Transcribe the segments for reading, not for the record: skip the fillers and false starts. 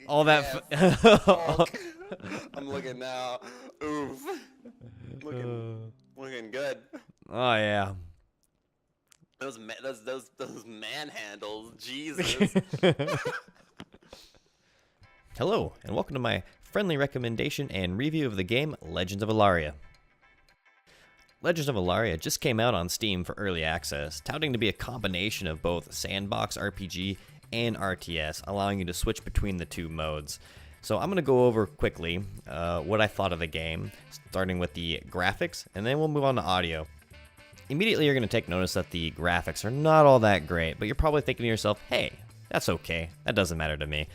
All that. Fuck. I'm looking now. Oof. Looking good. Oh yeah. Those man handles. Jesus. Hello, and welcome to my friendly recommendation and review of the game Legends of Ellaria. Legends of Ellaria just came out on Steam for early access, touting to be a combination of both sandbox RPG and RTS, allowing you to switch between the two modes. So I'm going to go over quickly what I thought of the game, starting with the graphics, and then we'll move on to audio. Immediately you're going to take notice that the graphics are not all that great, but you're probably thinking to yourself, hey, that's okay, that doesn't matter to me.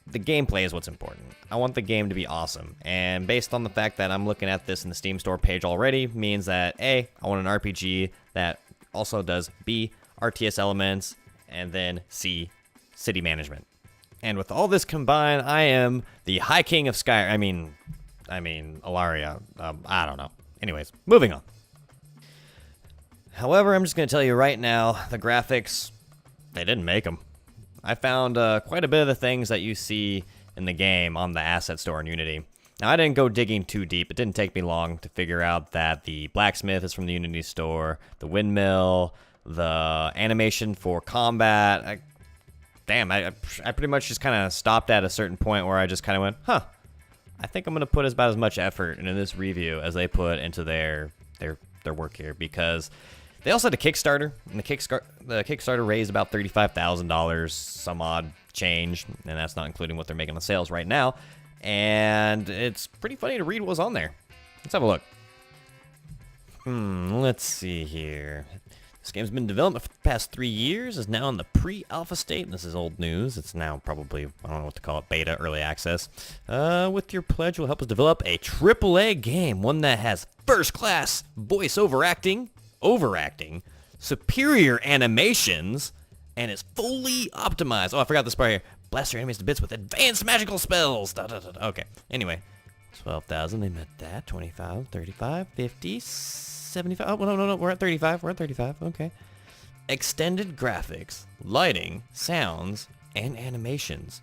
The gameplay is what's important. I want the game to be awesome, and based on the fact that I'm looking at this in the Steam store page already, means that A, I want an RPG that also does B, RTS elements, and then C, city management. And with all this combined, I am the High King of Sky. I mean, Ellaria. I don't know. Anyways, moving on. However, I'm just going to tell you right now, the graphics, they didn't make them. I found quite a bit of the things that you see in the game on the asset store in Unity. Now, I didn't go digging too deep. It didn't take me long to figure out that the blacksmith is from the Unity store, the windmill, the animation for combat. I pretty much just kind of stopped at a certain point where I just kind of went, huh, I think I'm going to put about as much effort into this review as they put into their work here, because they also had a Kickstarter, and the Kickstarter raised about $35,000, some odd change, and that's not including what they're making on sales right now. And it's pretty funny to read what was on there. Let's have a look. Let's see here. This game's been in development for the past 3 years, is now in the pre-alpha state, and this is old news. It's now probably, I don't know what to call it, beta, early access. With your pledge, you'll help us develop a AAA game, one that has first-class voice overacting, superior animations, and is fully optimized. Oh, I forgot this part here. Blast your enemies to bits with advanced magical spells. Okay, anyway. 12,000, they met that. 25, 35, 50, 75. Oh, no, we're at 35. Okay. Extended graphics, lighting, sounds, and animations.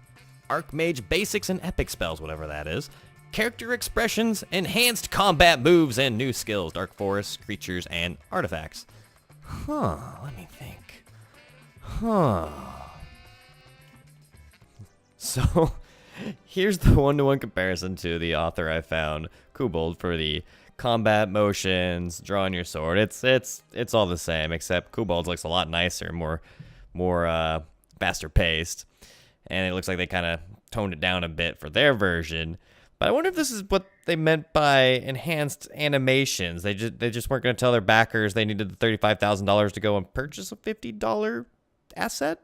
Archmage basics and epic spells, whatever that is. Character expressions, enhanced combat moves, and new skills, dark forests, creatures, and artifacts. Let me think. So, here's the one-to-one comparison to the author I found, Kobold, for the combat motions, drawing your sword. It's all the same, except Kobold's looks a lot nicer, more faster paced, and it looks like they kind of toned it down a bit for their version. But I wonder if this is what they meant by enhanced animations. They just weren't going to tell their backers they needed the $35,000 to go and purchase a $50 asset?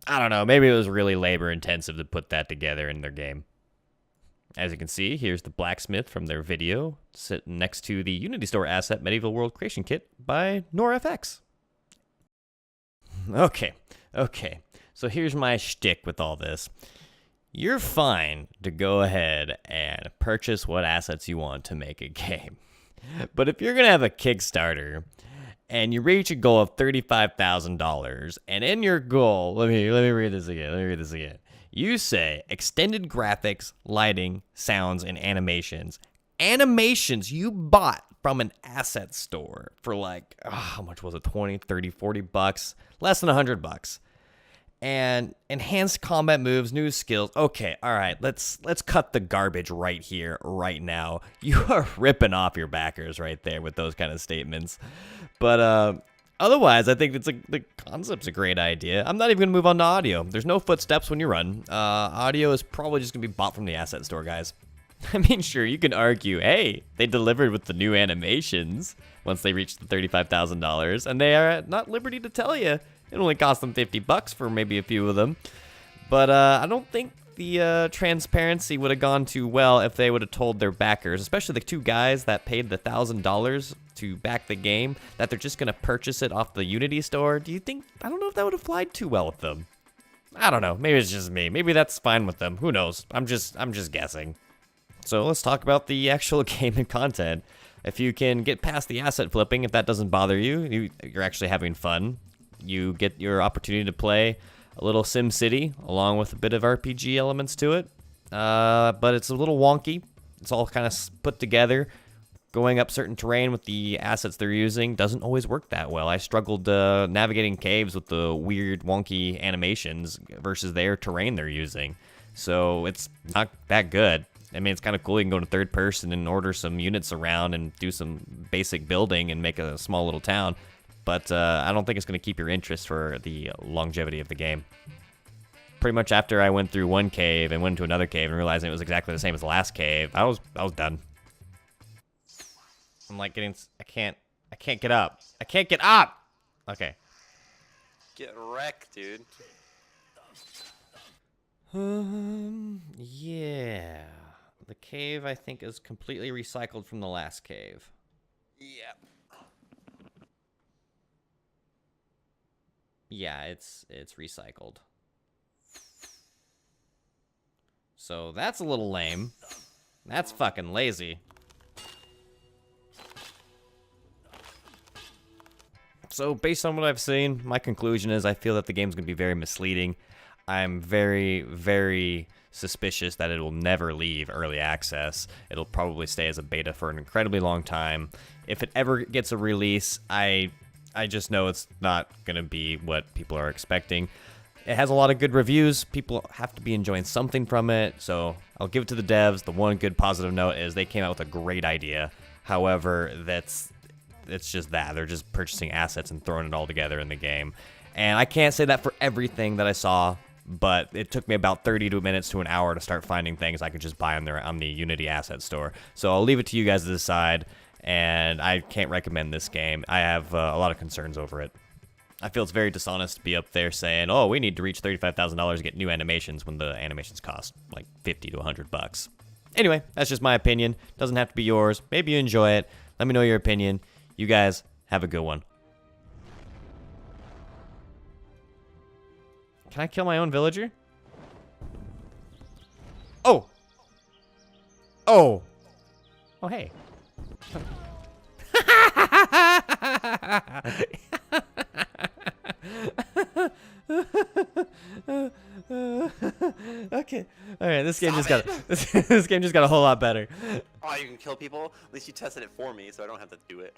I don't know. Maybe it was really labor intensive to put that together in their game. As you can see, here's the blacksmith from their video, sitting next to the Unity Store asset Medieval World Creation Kit by NorFX. Okay. So here's my shtick with all this. You're fine to go ahead and purchase what assets you want to make a game. But if you're going to have a Kickstarter and you reach a goal of $35,000, and in your goal, let me read this again. You say extended graphics, lighting, sounds, and animations. Animations you bought from an asset store for like, how much was it? 20, 30, 40 bucks, less than $100. And enhanced combat moves, new skills. Okay, all right, let's cut the garbage right here, right now. You are ripping off your backers right there with those kind of statements. But otherwise, I think the concept's a great idea. I'm not even gonna move on to audio. There's no footsteps when you run. Audio is probably just gonna be bought from the asset store, guys. I mean, sure, you can argue, hey, they delivered with the new animations once they reached the $35,000, and they are not at liberty to tell you. It only cost them $50 for maybe a few of them. But I don't think the transparency would have gone too well if they would have told their backers, especially the two guys that paid the $1,000 to back the game, that they're just going to purchase it off the Unity store. I don't know if that would have flied too well with them. I don't know. Maybe it's just me. Maybe that's fine with them. Who knows? I'm just guessing. So let's talk about the actual game and content. If you can get past the asset flipping, if that doesn't bother you, you're actually having fun. You get your opportunity to play a little Sim City along with a bit of RPG elements to it. But it's a little wonky. It's all kind of put together. Going up certain terrain with the assets they're using doesn't always work that well. I struggled navigating caves with the weird, wonky animations versus their terrain they're using. So it's not that good. I mean, it's kind of cool. You can go to third person and order some units around and do some basic building and make a small little town. But I don't think it's going to keep your interest for the longevity of the game. Pretty much after I went through one cave and went to another cave and realized it was exactly the same as the last cave, I was done. I'm like getting, I can't get up. I can't get up! Okay. Get wrecked, dude. Yeah. The cave, I think, is completely recycled from the last cave. Yep. Yeah, it's recycled. So that's a little lame. That's fucking lazy. So based on what I've seen, my conclusion is I feel that the game's going to be very misleading. I'm very, very suspicious that it will never leave early access. It'll probably stay as a beta for an incredibly long time. If it ever gets a release, I just know it's not going to be what people are expecting. It has a lot of good reviews. People have to be enjoying something from it, so I'll give it to the devs. The one good positive note is they came out with a great idea. However, it's just that. They're just purchasing assets and throwing it all together in the game. And I can't say that for everything that I saw, but it took me about 30 minutes to an hour to start finding things I could just buy on the Unity asset store. So I'll leave it to you guys to decide, and I can't recommend this game. I have a lot of concerns over it. I feel it's very dishonest to be up there saying, oh, we need to reach $35,000 to get new animations when the animations cost like 50 to 100 bucks. Anyway, that's just my opinion. Doesn't have to be yours. Maybe you enjoy it. Let me know your opinion. You guys have a good one. Can I kill my own villager? Oh! Oh! Oh, hey. Okay. All right. This game this game just got a whole lot better. Oh, you can kill people? At least you tested it for me, so I don't have to do it.